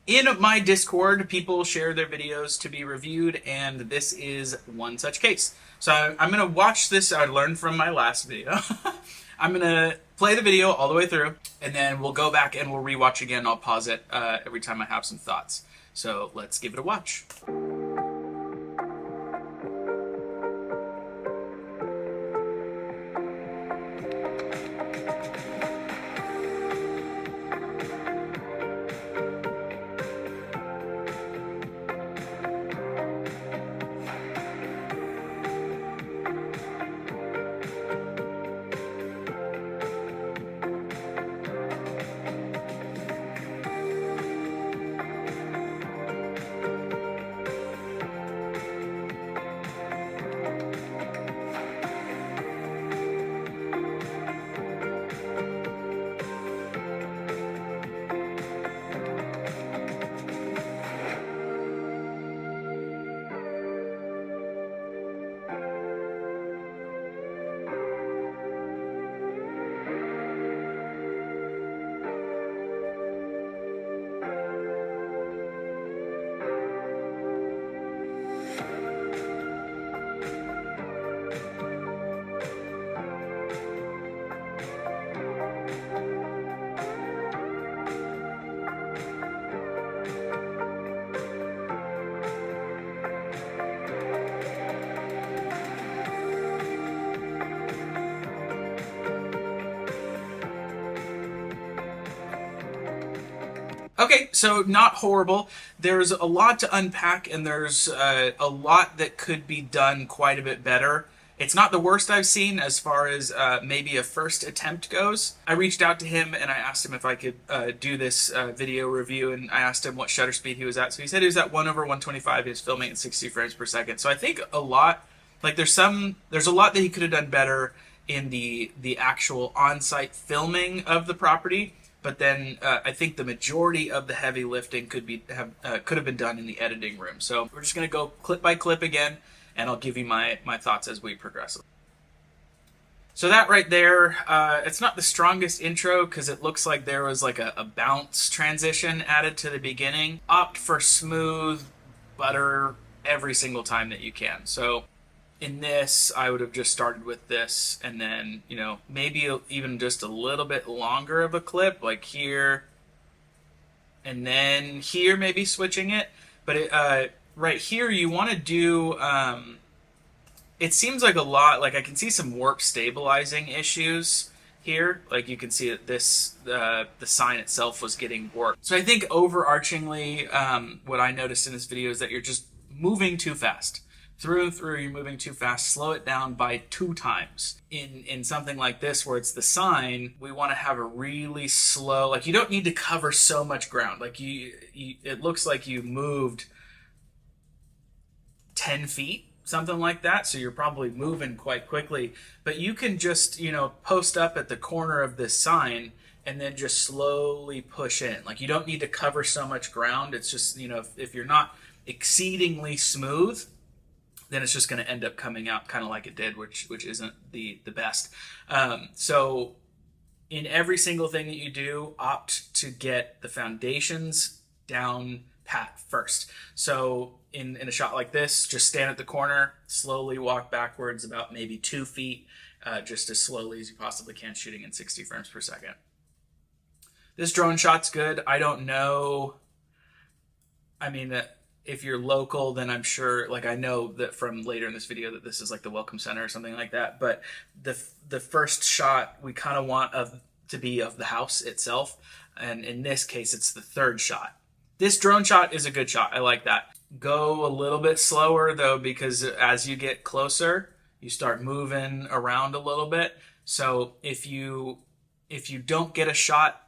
In my Discord, people share their videos to be reviewed, and this is one such case. So I'm going to watch this. I learned from my last video. I'm going to play the video all the way through, and then we'll go back and we'll rewatch again. I'll pause it every time I have some thoughts. So let's give it a watch. Okay, so not horrible. There's a lot to unpack, and there's a lot that could be done quite a bit better. It's not the worst I've seen as far as maybe a first attempt goes. I reached out to him and I asked him if I could do this video review, and I asked him what shutter speed he was at. So he said he was at 1/125. He was filming at 60 frames per second. So I think a lot, like there's a lot that he could have done better in the actual on-site filming of the property. But then I think the majority of the heavy lifting could have been done in the editing room. So we're just gonna go clip by clip again, and I'll give you my thoughts as we progress. So that right there, it's not the strongest intro because it looks like there was like a bounce transition added to the beginning. Opt for smooth butter every single time that you can. So in this, I would have just started with this, and then, maybe even just a little bit longer of a clip, like here, and then here, maybe switching it. But right here, you want to do, it seems like a lot, like I can see some warp stabilizing issues here. Like you can see that the sign itself was getting warped. So I think overarchingly, what I noticed in this video is that you're just moving too fast. Through and through, you're moving too fast. Slow it down by 2 times. In something like this, where it's the sign, we want to have a really slow, like you don't need to cover so much ground. Like it looks like you moved 10 feet, something like that. So you're probably moving quite quickly. But you can just, post up at the corner of this sign and then just slowly push in. Like you don't need to cover so much ground. It's just, if you're not exceedingly smooth, then it's just going to end up coming out kind of like it did, which isn't the best. So in every single thing that you do, opt to get the foundations down pat first. So in a shot like this, just stand at the corner, slowly walk backwards about maybe 2 feet, just as slowly as you possibly can, shooting in 60 frames per second. This drone shot's good. I don't know. I mean, if you're local, then I'm sure, like I know that from later in this video that this is like the Welcome Center or something like that. But the first shot we kind of want to be of the house itself. And in this case, it's the third shot. This drone shot is a good shot. I like that. Go a little bit slower though, because as you get closer, you start moving around a little bit. So if you don't get a shot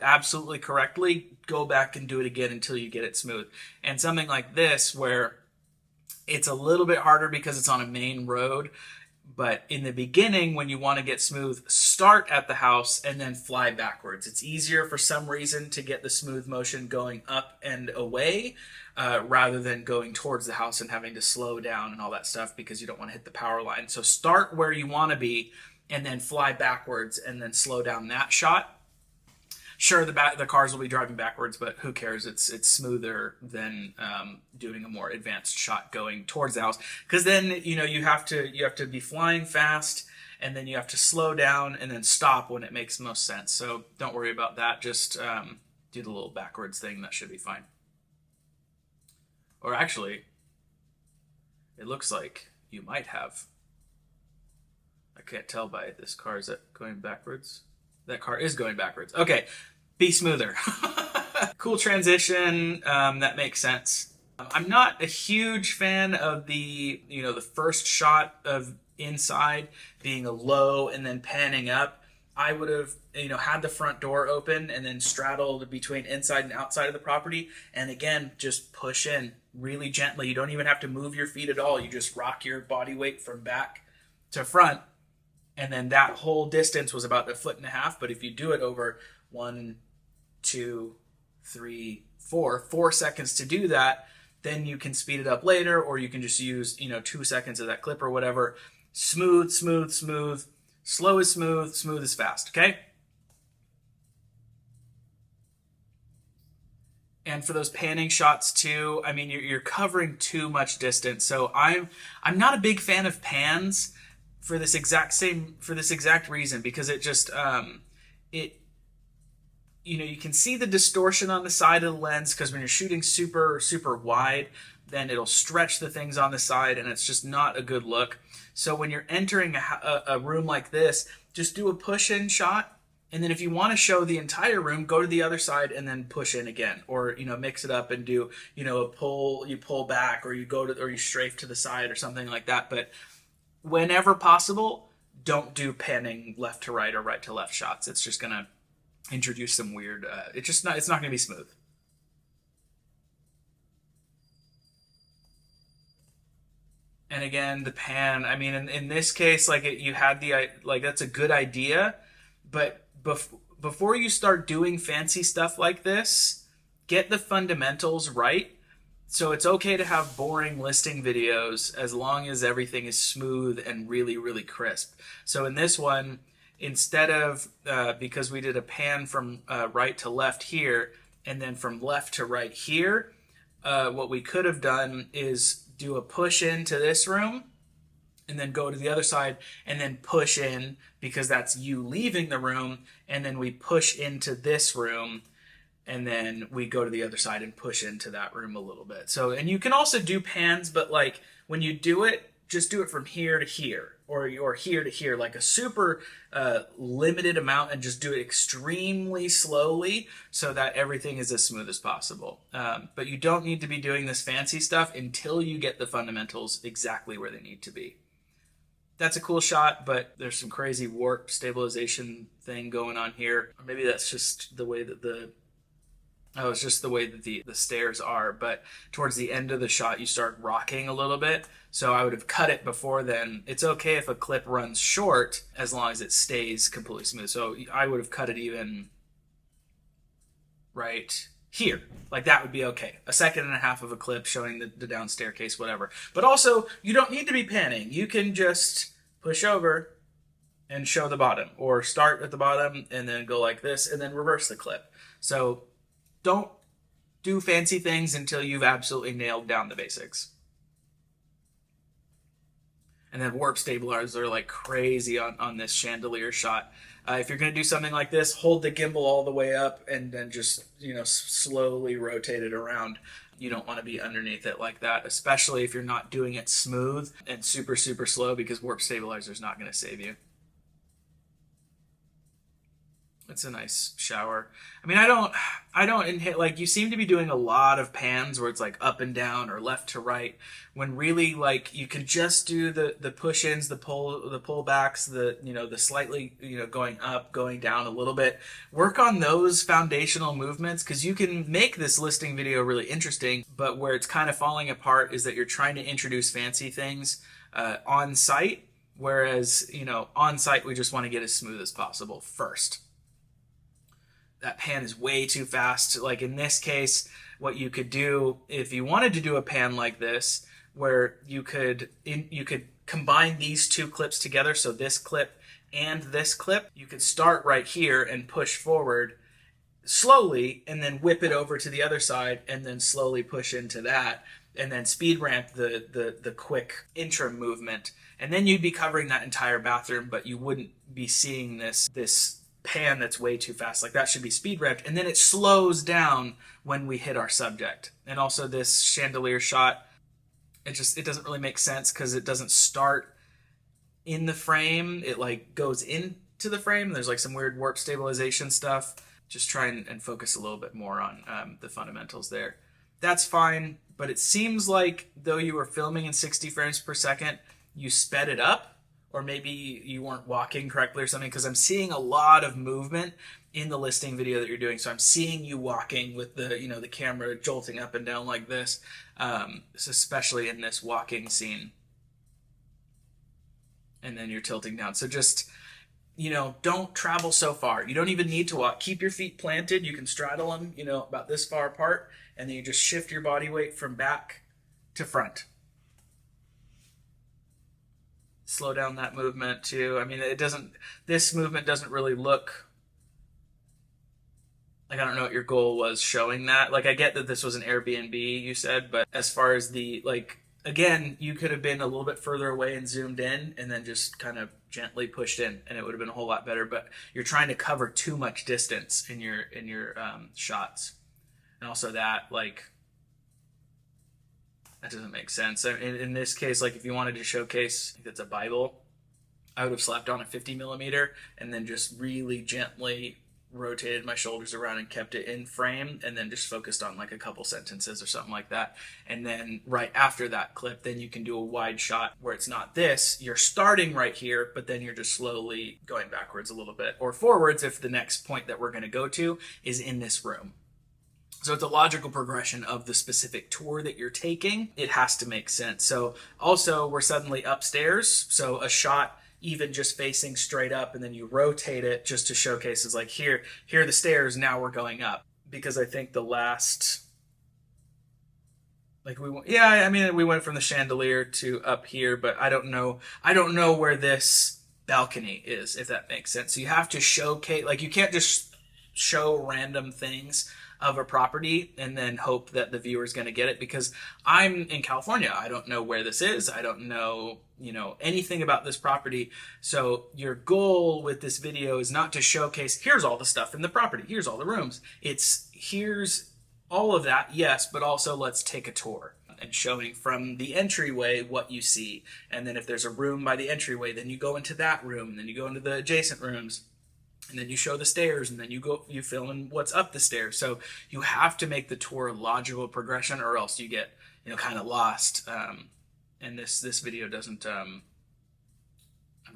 absolutely correctly, go back and do it again until you get it smooth. And something like this, where it's a little bit harder because it's on a main road, but in the beginning, when you want to get smooth, start at the house and then fly backwards. It's easier for some reason to get the smooth motion going up and away, rather than going towards the house and having to slow down and all that stuff because you don't want to hit the power line. So start where you want to be and then fly backwards and then slow down that shot. Sure, the cars will be driving backwards, but who cares? It's smoother than doing a more advanced shot going towards the house, because then you have to be flying fast, and then you have to slow down and then stop when it makes most sense. So don't worry about that. Just do the little backwards thing. That should be fine. Or actually, it looks like you might have. I can't tell by this car. Is that going backwards? That car is going backwards. Okay, be smoother. Cool transition. That makes sense. I'm not a huge fan of the first shot of inside being a low and then panning up. I would have had the front door open and then straddled between inside and outside of the property, and again just push in really gently. You don't even have to move your feet at all. You just rock your body weight from back to front, and then that whole distance was about 1.5 feet. But if you do it over 1, 2, 3, 4 seconds to do that, then you can speed it up later, or you can just use 2 seconds of that clip or whatever. Smooth, smooth, smooth. Slow is smooth, smooth is fast, okay? And for those panning shots too, I mean, you're covering too much distance. So I'm not a big fan of pans for this exact reason, because it just you can see the distortion on the side of the lens, because when you're shooting super super wide, then it'll stretch the things on the side, and it's just not a good look. So when you're entering a room like this, just do a push-in shot, and then if you want to show the entire room, go to the other side and then push in again, or mix it up and do a pull, you pull back, or you strafe to the side or something like that. But whenever possible, don't do panning left to right or right to left shots. It's just gonna introduce some weird. It's not gonna be smooth. And again, the pan, I mean, in this case, you had that's a good idea, but before you start doing fancy stuff like this, get the fundamentals right. So it's okay to have boring listing videos as long as everything is smooth and really, really crisp. So in this one, instead of, because we did a pan from right to left here, and then from left to right here, what we could have done is do a push into this room, and then go to the other side, and then push in, because that's you leaving the room, and then we push into this room, and then we go to the other side and push into that room a little bit. So, and you can also do pans, but when you do it, just do it from here to here, or here to here, like a super limited amount, and just do it extremely slowly so that everything is as smooth as possible. But you don't need to be doing this fancy stuff until you get the fundamentals exactly where they need to be. That's a cool shot, but there's some crazy warp stabilization thing going on here. Or maybe that's just the way that the stairs are, but towards the end of the shot, you start rocking a little bit. So I would have cut it before then. It's okay if a clip runs short as long as it stays completely smooth. So I would have cut it even right here. Like that would be okay. 1.5 seconds of a clip showing the down staircase, whatever. But also, you don't need to be panning. You can just push over and show the bottom, or start at the bottom and then go like this and then reverse the clip. So don't do fancy things until you've absolutely nailed down the basics. And then warp stabilizers are like crazy on this chandelier shot. If you're going to do something like this, hold the gimbal all the way up and then just slowly rotate it around. You don't want to be underneath it like that, especially if you're not doing it smooth and super, super slow, because warp stabilizer is not going to save you. It's a nice shower. I mean, I don't inhale, like you seem to be doing a lot of pans where it's like up and down or left to right, when really like you can just do the push-ins, the pullbacks, the slightly, going up, going down a little bit. Work on those foundational movements, because you can make this listing video really interesting, but where it's kind of falling apart is that you're trying to introduce fancy things on site, whereas, on site we just want to get as smooth as possible first. That pan is way too fast. Like in this case, what you could do if you wanted to do a pan like this, where you could combine these two clips together, so this clip and this clip, you could start right here and push forward, slowly and then whip it over to the other side and then slowly push into that and then speed ramp the quick interim movement, and then you'd be covering that entire bathroom, but you wouldn't be seeing this pan that's way too fast. Like that should be speed ramped, and then it slows down when we hit our subject. And also this chandelier shot, it doesn't really make sense because it doesn't start in the frame. It like goes into the frame. There's like some weird warp stabilization stuff. Just try and focus a little bit more on the fundamentals there. That's fine, but it seems like though you were filming in 60 frames per second, you sped it up, or maybe you weren't walking correctly or something, because I'm seeing a lot of movement in the listing video that you're doing. So I'm seeing you walking with the camera jolting up and down like this, especially in this walking scene. And then you're tilting down. So just, don't travel so far. You don't even need to walk. Keep your feet planted. You can straddle them, about this far apart, and then you just shift your body weight from back to front. Slow down that movement too. I mean, this movement doesn't really look like, I don't know what your goal was showing that. Like, I get that this was an Airbnb, you said, but as far as again, you could have been a little bit further away and zoomed in and then just kind of gently pushed in, and it would have been a whole lot better. But you're trying to cover too much distance in your shots. And also that doesn't make sense. In this case, like if you wanted to showcase, I think that's a Bible, I would have slapped on a 50 millimeter and then just really gently rotated my shoulders around and kept it in frame, and then just focused on like a couple sentences or something like that. And then right after that clip, then you can do a wide shot where it's not this, you're starting right here, but then you're just slowly going backwards a little bit, or forwards if the next point that we're going to go to is in this room. So it's a logical progression of the specific tour that you're taking. It has to make sense. So also we're suddenly upstairs. So a shot even just facing straight up, and then you rotate it just to showcase is like, here are the stairs, now we're going up. Because I think the last, we went from the chandelier to up here, but I don't know where this balcony is, if that makes sense. So you have to showcase, you can't just show random things of a property and then hope that the viewer is going to get it, because I'm in California. I don't know where this is. I don't know, anything about this property. So your goal with this video is not to showcase, here's all the stuff in the property, here's all the rooms. Here's all of that, yes, but also let's take a tour and showing from the entryway what you see. And then if there's a room by the entryway, then you go into that room, and then you go into the adjacent rooms. And then you show the stairs, and then you film in what's up the stairs. So you have to make the tour a logical progression, or else you get kind of lost. And this video doesn't. I'm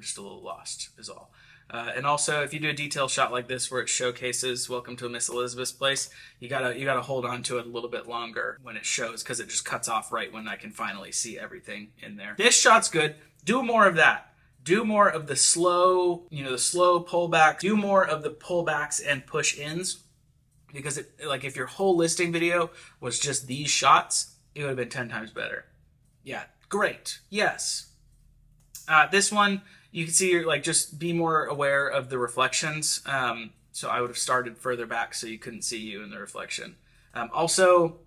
just a little lost, is all. And also, if you do a detail shot like this where it showcases "Welcome to Miss Elizabeth's Place," you gotta hold on to it a little bit longer when it shows, because it just cuts off right when I can finally see everything in there. This shot's good. Do more of that. Do more of the slow, the slow pullbacks. Do more of the pullbacks and push-ins, because if your whole listing video was just these shots, it would have been 10 times better. Yeah, great. Yes. This one, you can see you're just be more aware of the reflections. So I would have started further back so you couldn't see you in the reflection. Also,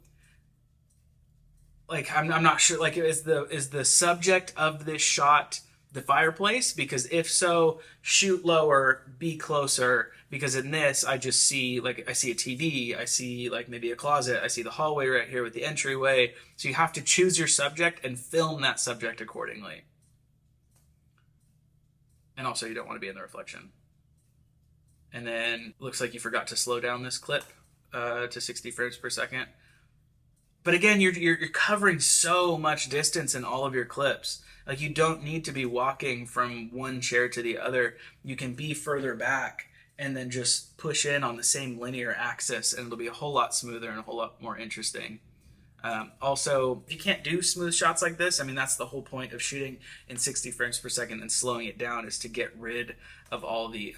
I'm not sure. Is the subject of this shot the fireplace? Because if so, shoot lower, be closer, because in this I just see I see a TV, I see maybe a closet, I see the hallway right here with the entryway. So you have to choose your subject and film that subject accordingly. And also you don't want to be in the reflection. And then looks like you forgot to slow down this clip to 60 frames per second. But again, you're covering so much distance in all of your clips. You don't need to be walking from one chair to the other. You can be further back and then just push in on the same linear axis, and it'll be a whole lot smoother and a whole lot more interesting. Also, if you can't do smooth shots like this, that's the whole point of shooting in 60 frames per second and slowing it down, is to get rid of all the,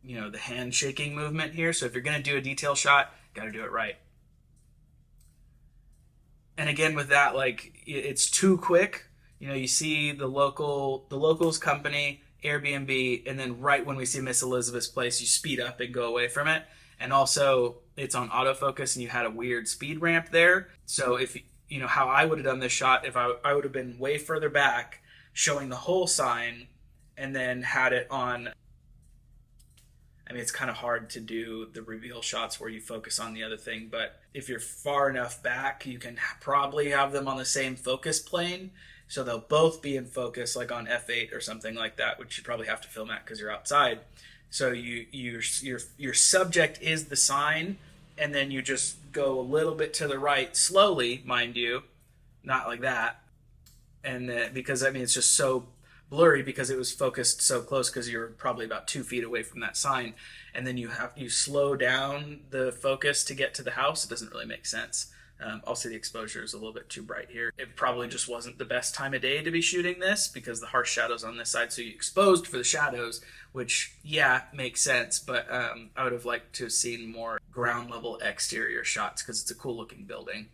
the hand shaking movement here. So if you're going to do a detail shot, got to do it right. And again, with that, it's too quick. You see the locals company, Airbnb, and then right when we see Miss Elizabeth's Place, you speed up and go away from it. And also it's on autofocus and you had a weird speed ramp there. So if you know how I would have done this shot, if I would have been way further back showing the whole sign and then had it on, I mean, it's kind of hard to do the reveal shots where you focus on the other thing, but if you're far enough back, you can probably have them on the same focus plane. So they'll both be in focus, like on f8 or something like that, which you probably have to film at because you're outside. So your subject is the sign, and then you just go a little bit to the right, slowly, mind you, not like that. And because I mean, it's just so blurry because it was focused so close because you're probably about 2 feet away from that sign, and then you slow down the focus to get to the house. It doesn't really make sense. Also, the exposure is a little bit too bright here. It probably just wasn't the best time of day to be shooting this because the harsh shadows on this side, so you exposed for the shadows, which, yeah, makes sense, but I would have liked to have seen more ground level exterior shots because it's a cool looking building.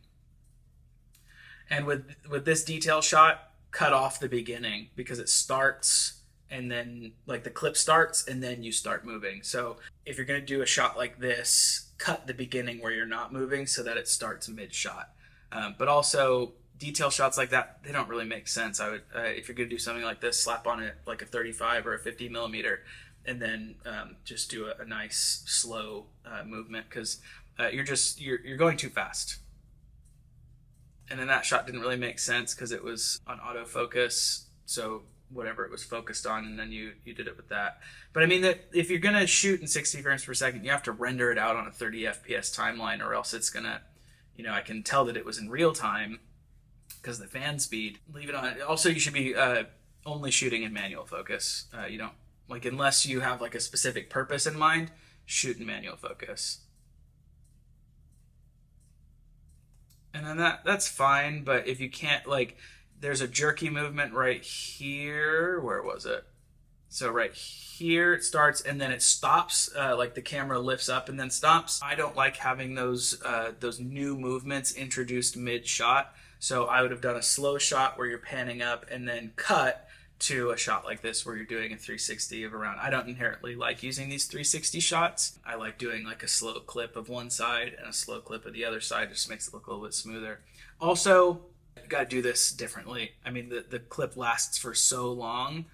And with this detail shot, cut off the beginning because it starts and then like the clip starts and then you start moving. So if you're going to do a shot like this, cut the beginning where you're not moving so that it starts mid shot. But also detail shots like that, they don't really make sense. I would if you're going to do something like this, slap on it like a 35 or a 50 millimeter and then just do a nice slow movement because you're going too fast. And then that shot didn't really make sense because it was on autofocus, so whatever it was focused on, and then you did it with that. But I mean, that if you're gonna shoot in 60 frames per second, you have to render it out on a 30 FPS timeline, or else it's gonna, I can tell that it was in real time because the fan speed. Leave it on. Also, you should be only shooting in manual focus. You don't unless you have like a specific purpose in mind, shoot in manual focus. And then that's fine, but if you can't, there's a jerky movement right here. Where was it? So right here it starts and then it stops. Like the camera lifts up and then stops. I don't like having those new movements introduced mid-shot. So I would have done a slow shot where you're panning up and then cut to a shot like this where you're doing a 360 of around. I don't inherently like using these 360 shots. I like doing like a slow clip of one side and a slow clip of the other side. It just makes it look a little bit smoother. Also, you got to do this differently. I mean, the clip lasts for so long.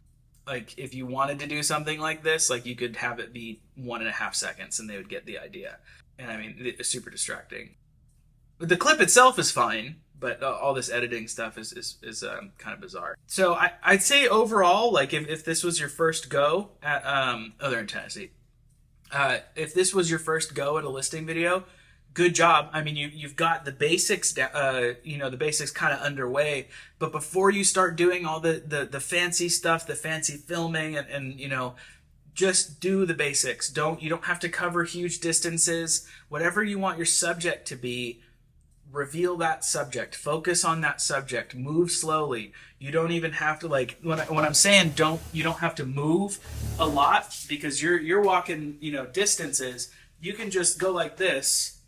Like if you wanted to do something like this, like you could have it be 1.5 seconds and they would get the idea. And I mean, it's super distracting. But the clip itself is fine, but all this editing stuff is kind of bizarre. So I'd say overall, like if this was your first go at they're in Tennessee. If this was your first go at a listing video, good job. I mean, you've got the basics, the basics kind of underway. But before you start doing all the fancy stuff, the fancy filming, and just do the basics. You don't have to cover huge distances. Whatever you want your subject to be, reveal that subject, focus on that subject, move slowly. You don't even have to when I'm saying you don't have to move a lot because you're walking, distances. You can just go like this,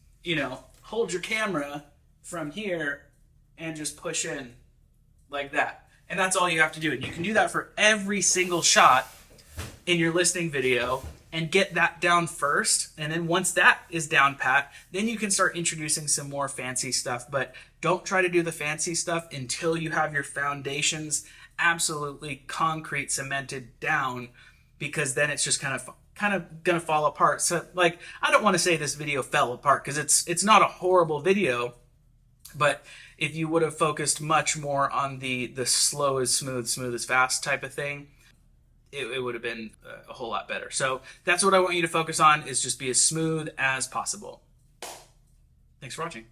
hold your camera from here and just push in like that. And that's all you have to do. And you can do that for every single shot in your listing video and get that down first. And then once that is down pat, then you can start introducing some more fancy stuff. But don't try to do the fancy stuff until you have your foundations absolutely concrete cemented down, because then it's just kind of gonna fall apart. So I don't want to say this video fell apart because it's not a horrible video, but if you would have focused much more on the slow is smooth, smooth is fast type of thing, it would have been a whole lot better. So that's what I want you to focus on, is just be as smooth as possible. Thanks for watching.